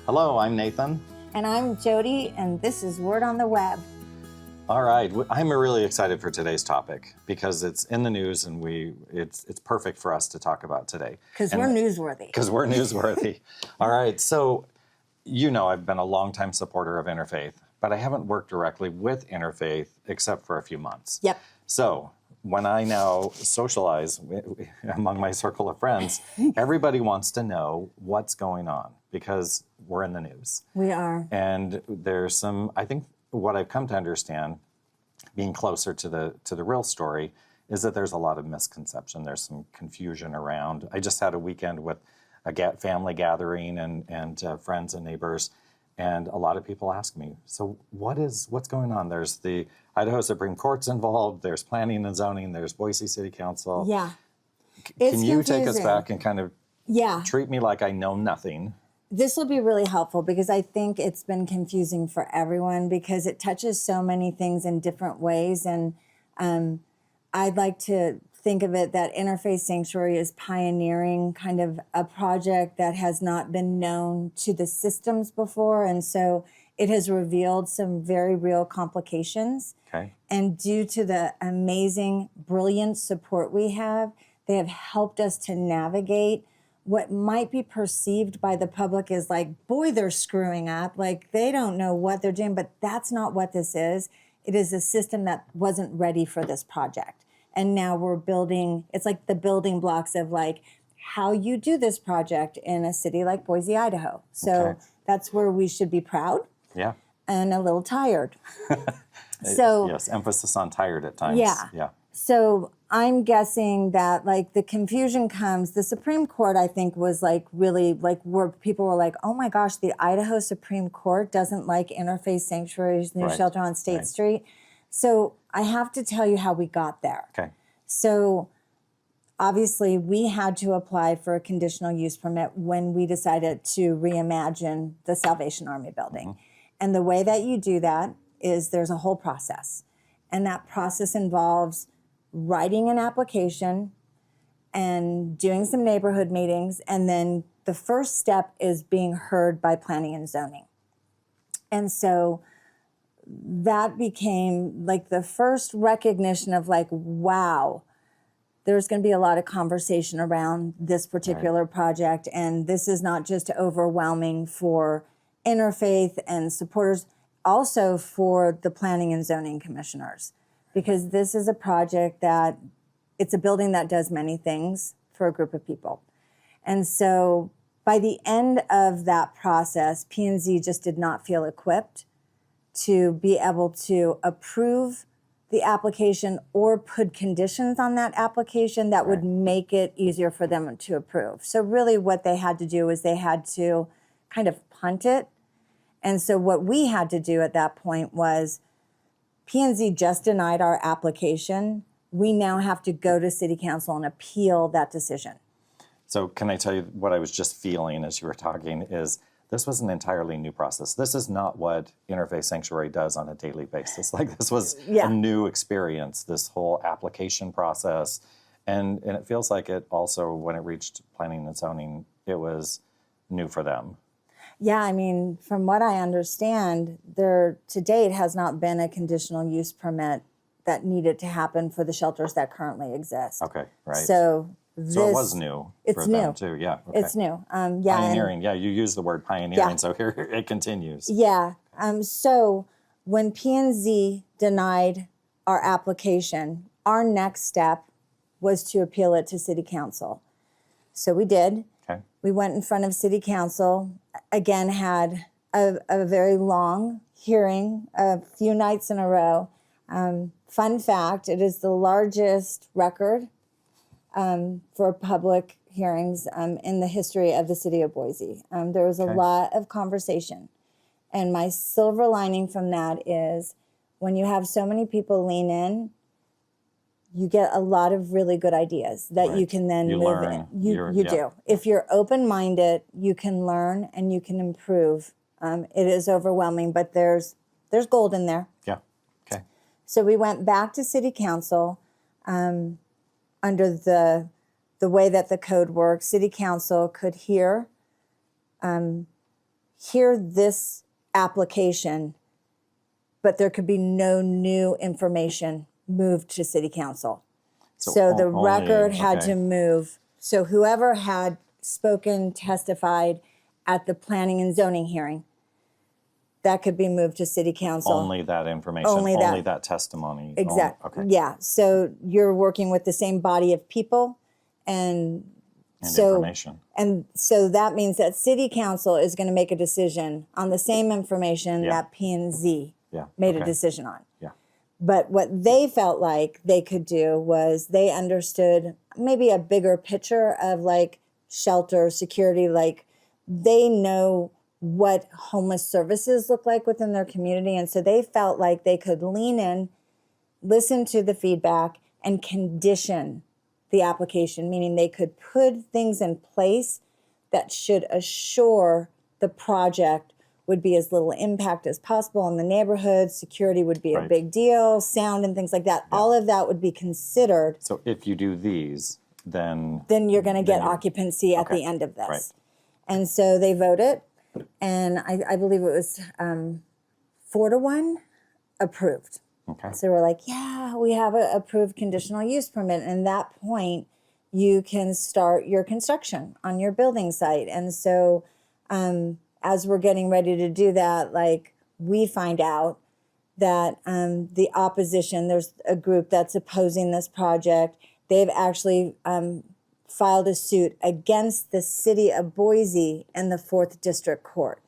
Hello, I'm Nathan. And I'm Jody, and this is Word on the Web. All right, I'm really excited for today's topic because it's in the news and it's perfect for us to talk about today. Because we're newsworthy. Because we're newsworthy. All right, so I've been a longtime supporter of Interfaith, but I haven't worked directly with Interfaith except for a few months. Yep. So when I now socialize among my circle of friends, everybody wants to know what's going on because we're in the news. We are. And there's some, I think what I've come to understand, being closer to the real story, is that there's a lot of misconception. There's some confusion around. I just had a weekend with a family gathering and friends and neighbors, and a lot of people ask me, so what's going on? There's the Idaho Supreme Court's involved, there's planning and zoning, there's Boise City Council. Yeah. Can you take us back and kind of treat me like I know nothing? This will be really helpful because I think it's been confusing for everyone because it touches so many things in different ways. And I'd like to think of it that Interfaith Sanctuary is pioneering kind of a project that has not been known to the systems before. And so it has revealed some very real complications. Okay. And due to the amazing, brilliant support we have, they have helped us to navigate what might be perceived by the public as like, boy, they're screwing up. Like they don't know what they're doing, but that's not what this is. It is a system that wasn't ready for this project. And now we're building, it's like the building blocks of like how you do this project in a city like Boise, Idaho. So that's where we should be proud. Yeah. And a little tired. So yes, emphasis on tired at times. Yeah. So I'm guessing that like the confusion comes, the Supreme Court, I think, was like really like where people were like, oh my gosh, the Idaho Supreme Court doesn't like Interfaith Sanctuary's new shelter on State Street. So I have to tell you how we got there. Okay. So obviously we had to apply for a conditional use permit when we decided to reimagine the Salvation Army building. Mm-hmm. And the way that you do that is there's a whole process. And that process involves writing an application and doing some neighborhood meetings. And then the first step is being heard by planning and zoning. And so that became like the first recognition of like, wow, there's going to be a lot of conversation around this particular project. And this is not just overwhelming for interfaith and supporters, also for the planning and zoning commissioners. Because this is a project that, it's a building that does many things for a group of people. And so by the end of that process, P&Z just did not feel equipped to be able to approve the application or put conditions on that application that would make it easier for them to approve. So really what they had to do is they had to kind of punt it. And so what we had to do at that point was P&Z just denied our application. We now have to go to City Council and appeal that decision. So can I tell you what I was just feeling as you were talking is this was an entirely new process. This is not what Interfaith Sanctuary does on a daily basis. Like this was a new experience, this whole application process. And it feels like it also, when it reached planning and zoning, it was new for them. Yeah, I mean, from what I understand, there to date has not been a conditional use permit that needed to happen for the shelters that currently exist. Okay, right. So it was new for them too, yeah. Okay. It's new. Pioneering, you use the word pioneering, so here it continues. Yeah, so when P&Z denied our application, our next step was to appeal it to City Council. So we did. Okay. We went in front of City Council, again had a very long hearing, a few nights in a row. Fun fact, it is the largest record for public hearings in the history of the city of Boise. There was a lot of conversation. And my silver lining from that is when you have so many people lean in, you get a lot of really good ideas that you can then move in. You do. If you're open-minded, you can learn and you can improve. It is overwhelming, but there's gold in there. Yeah. Okay. So we went back to City Council under the way that the code works. City Council could hear hear this application, but there could be no new information moved to city council. So the only- record had okay. to move. So whoever had spoken, testified at the planning and zoning hearing, that could be moved to city council. Only that information, Only only that. that testimony. Exactly. Okay. Yeah. So you're working with the same body of people, and so Information. and so that means that city council is going to make a decision on the same information Yeah. that P and Z Yeah. made a okay. decision on. Yeah. But what they felt like they could do was they understood maybe a bigger picture of like shelter, security, like they know what homeless services look like within their community. And so they felt like they could lean in, listen to the feedback, and condition the application, meaning they could put things in place that should assure the project would be as little impact as possible in the neighborhood. Security would be a Right. big deal, sound and things like that. All of that would be considered. So if you do these, then Then you're going to get you- occupancy at okay. the end of this. Right. And so they voted, and I believe it was 4-1 approved. okay. So we're like, yeah, we have an approved conditional use permit. And at that point, you can start your construction on your building site. And so as we're getting ready to do that, like we find out that the opposition, there's a group that's opposing this project. They've actually filed a suit against the city of Boise in the 4th District Court.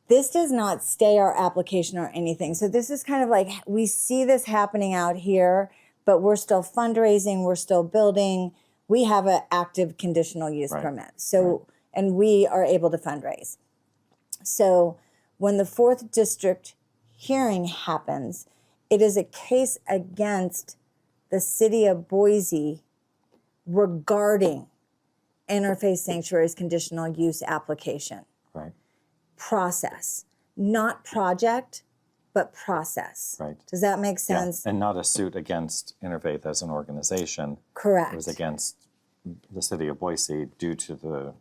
This does not stay our application or anything. So this is kind of like, we see this happening out here, but we're still fundraising, we're still building. We have an active conditional use Right. permit. So, and we are able to fundraise. So when the 4th District hearing happens, it is a case against the city of Boise regarding Interfaith Sanctuary's conditional use application. Right. Process, not project, but process. Right. Does that make Yeah. sense? And not a suit against Interfaith as an organization. Correct. It was against the city of Boise due to the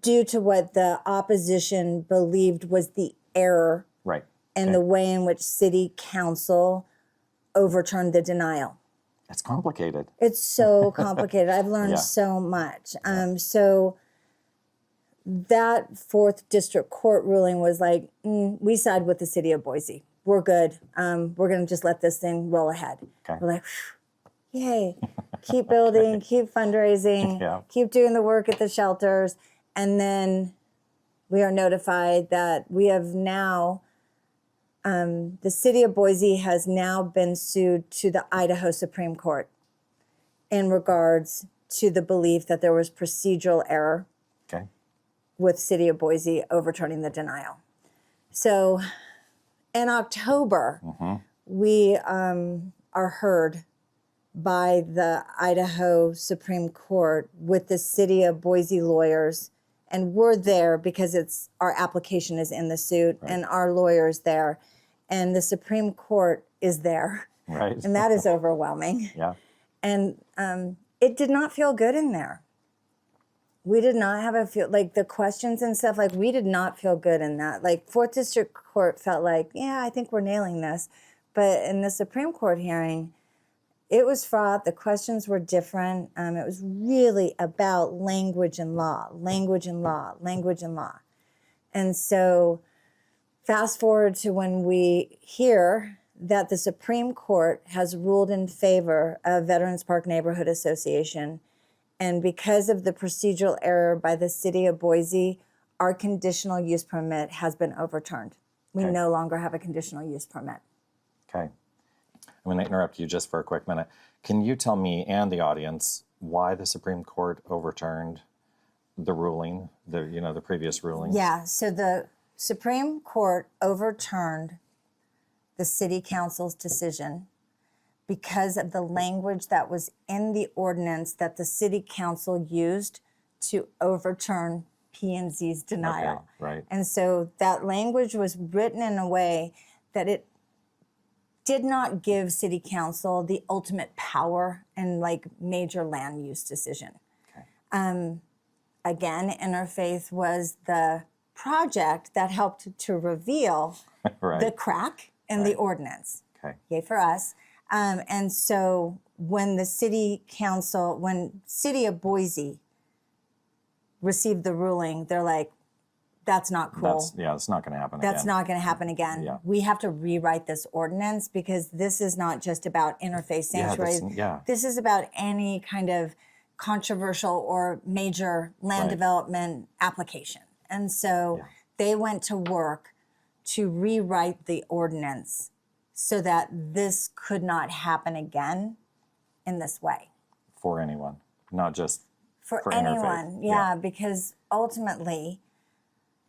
Due to what the opposition believed was the error right. and the way in which city council overturned the denial. It's complicated. It's so complicated. I've learned Yeah. so much. So that 4th District Court ruling was like, we side with the city of Boise. We're good. We're going to just let this thing roll ahead. Okay. We're like, phew, yay. Keep building, keep fundraising, Yeah. keep doing the work at the shelters. And then we are notified that we have now, the city of Boise has now been sued to the Idaho Supreme Court in regards to the belief that there was procedural error Okay. with city of Boise overturning the denial. So in October, we are heard by the Idaho Supreme Court with the city of Boise lawyers. And we're there because it's our application is in the suit and our lawyer's there. And the Supreme Court is there. Right. And that is overwhelming. Yeah. And it did not feel good in there. We did not have a feel, like the questions and stuff, like we did not feel good in that. Like 4th District Court felt like, yeah, I think we're nailing this. But in the Supreme Court hearing, it was fraught. The questions were different. It was really about language and law, language and law, language and law. And so fast forward to when we hear that the Supreme Court has ruled in favor of Veterans Park Neighborhood Association. And because of the procedural error by the city of Boise, our conditional use permit has been overturned. We Okay. no longer have a conditional use permit. Okay. I'm going to interrupt you just for a quick minute. Can you tell me and the audience why the Supreme Court overturned the ruling, the previous ruling? Yeah, so the Supreme Court overturned the city council's decision because of the language that was in the ordinance that the city council used to overturn P&Z's denial. Okay, right. And so that language was written in a way that it did not give city council the ultimate power in like major land use decision. Okay. Again, interfaith was the project that helped to reveal Right. the crack in the ordinance. Okay. Yay for us. And so when the city council, when City of Boise received the ruling, they're like, that's not cool. It's not going to happen That's again. not going to happen again. Yeah. We have to rewrite this ordinance because this is not just about interfaith sanctuaries. This is about any kind of controversial or major land Right. development application. And so they went to work to rewrite the ordinance so that this could not happen again in this way. For anyone, not just For for anyone, interfaith. yeah, because ultimately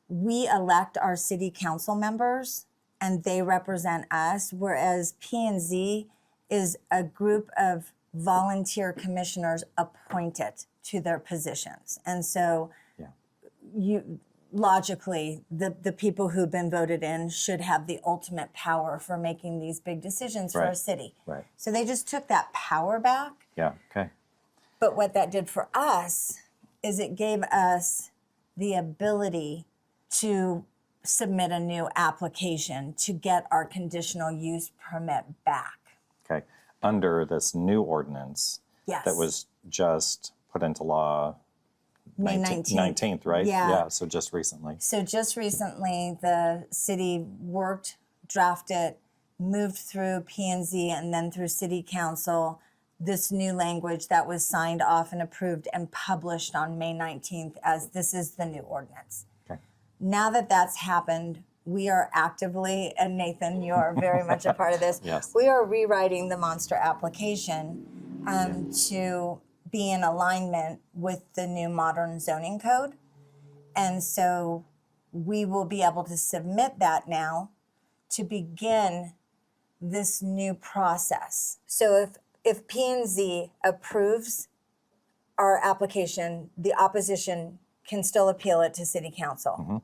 we elect our city council members and they represent us, whereas P&Z is a group of volunteer commissioners appointed to their positions. And so you logically, the people who've been voted in should have the ultimate power for making these big decisions for a Right. city. Right. So they just took that power back. Yeah. Okay. But what that did for us is it gave us the ability to submit a new application to get our conditional use permit back. Okay. Under this new ordinance Yes. that was just put into law May 19th, right? Yeah. So just recently. So just recently, the city worked, drafted, moved through P&Z and then through city council, this new language that was signed off and approved and published on May 19th as this is the new ordinance. Okay. Now that that's happened, we are actively, and Nathan, you are very much a part of this. Yes. We are rewriting the monster application to be in alignment with the new modern zoning code. And so we will be able to submit that now to begin this new process. So if P&Z approves our application, the opposition can still appeal it to city council.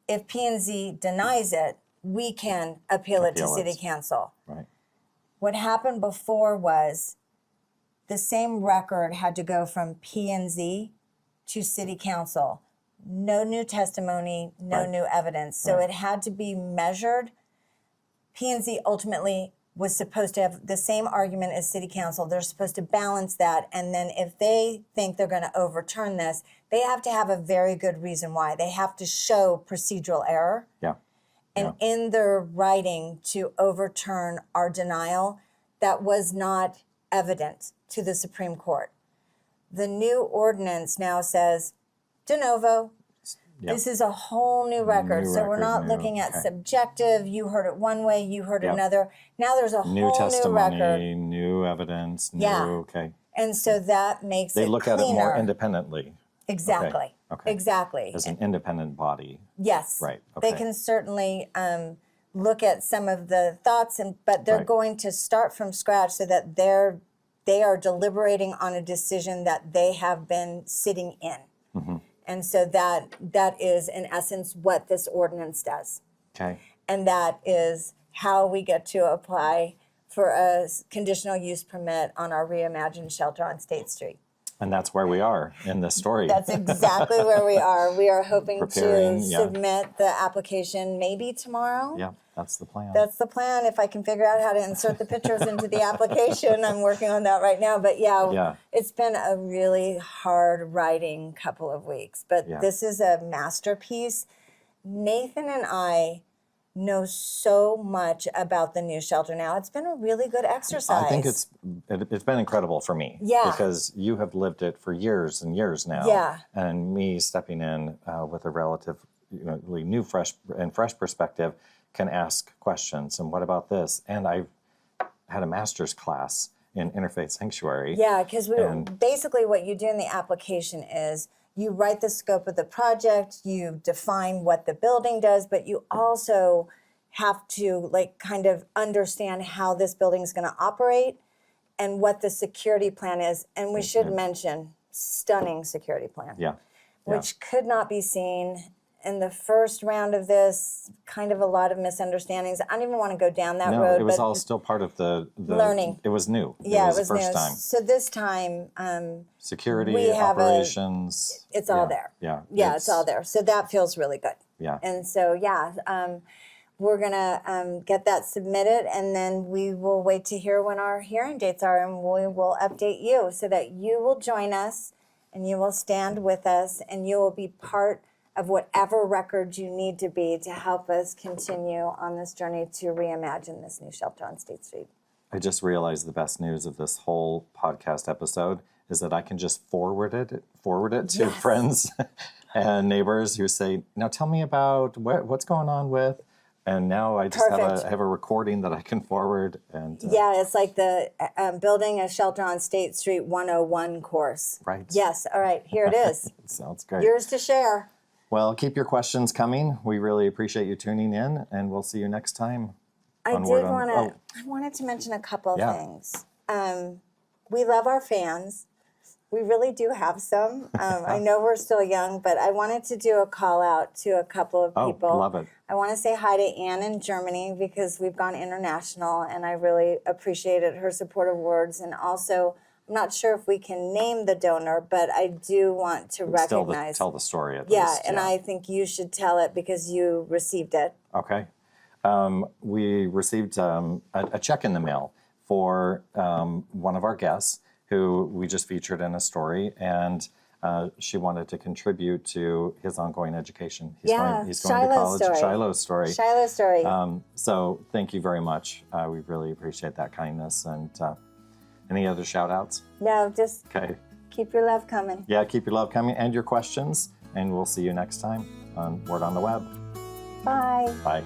If P&Z denies it, we can appeal it to Appeal it. city council. Right. What happened before was the same record had to go from P&Z to city council. No new testimony, no Right. new evidence. So Right. it had to be measured. P&Z ultimately was supposed to have the same argument as city council. They're supposed to balance that. And then if they think they're going to overturn this, they have to have a very good reason why. They have to show procedural error. Yeah. And in their writing to overturn our denial, that was not evident to the Supreme Court. The new ordinance now says de novo. Yeah. This is a whole new record. New So we're record, not new- looking at okay. subjective, you heard it one way, you heard Yep. another. Now there's a New whole testimony, new record. new evidence, new. Yeah. Okay. And so that makes They it look cleaner. at it more independently Exactly. Okay. Exactly. as an independent body. Yes. Right, They okay. can certainly look at some of the thoughts, but they're Right. going to start from scratch so that they are deliberating on a decision that they have been sitting in. Mm-hmm. And so that is in essence what this ordinance does. Okay. And that is how we get to apply for a conditional use permit on our reimagined shelter on State Street. And that's where we are in this story. That's exactly where we are. We are hoping Preparing, to yeah. submit the application maybe tomorrow. Yeah, that's the plan. That's the plan. If I can figure out how to insert the pictures into the application, I'm working on that right now. But Yeah. it's been a really hard writing couple of weeks. But Yeah. this is a masterpiece. Nathan and I know so much about the new shelter now. It's been a really good exercise. I think it's been incredible for me. Yeah. Because you have lived it for years and years now. Yeah. And me stepping in with a relatively new, fresh perspective can ask questions. And what about this? And I've had a master's class in interfaith sanctuary. Yeah, because And- basically what you do in the application is you write the scope of the project, you define what the building does, but you also have to kind of understand how this building is going to operate and what the security plan is. And we should mention stunning security plan, Yeah. which could not be seen in the first round of this, kind of a lot of misunderstandings. I don't even want to go down that No, road. it was but all still part of the learning. It was new. Yeah, it was the first new. time. So this time, Security, we have operations. it's all yeah, there. Yeah. Yeah, it's all there. So that feels really good. Yeah. And so, we're going to get that submitted, and then we will wait to hear when our hearing dates are, and we will update you so that you will join us and you will stand with us and you will be part of whatever record you need to be to help us continue on this journey to reimagine this new shelter on State Street. I just realized the best news of this whole podcast episode is that I can just forward it to Yes. friends and neighbors who say, "Now tell me about what's going on with." And now I just Perfect. have a recording that I can forward. And Yeah, it's like the Building a Shelter on State Street 101 course. Right. Yes, all right, here it is. it sounds great. Yours to share. Well, keep your questions coming. We really appreciate you tuning in, and we'll see you next time. I wanted to mention a couple of Yeah. things. We love our fans. We really do have some. I know we're still young, but I wanted to do a call out to a couple of Oh, people. love it. I want to say hi to Anne in Germany because we've gone international, and I really appreciated her supportive words. And also, I'm not sure if we can name the donor, but I do want to Still recognize. tell the story at Yeah, least. and I think you should tell it because you received it. Okay. We received a check in the mail for one of our guests who we just featured in a story, and she wanted to contribute to his ongoing education. He's going to Shiloh's college. story. Shiloh's story. Shiloh's story. So thank you very much. We really appreciate that kindness. And any other shout outs? No, just Okay. keep your love coming. Yeah, keep your love coming and your questions, and we'll see you next time on Word on the Web. Bye. Bye.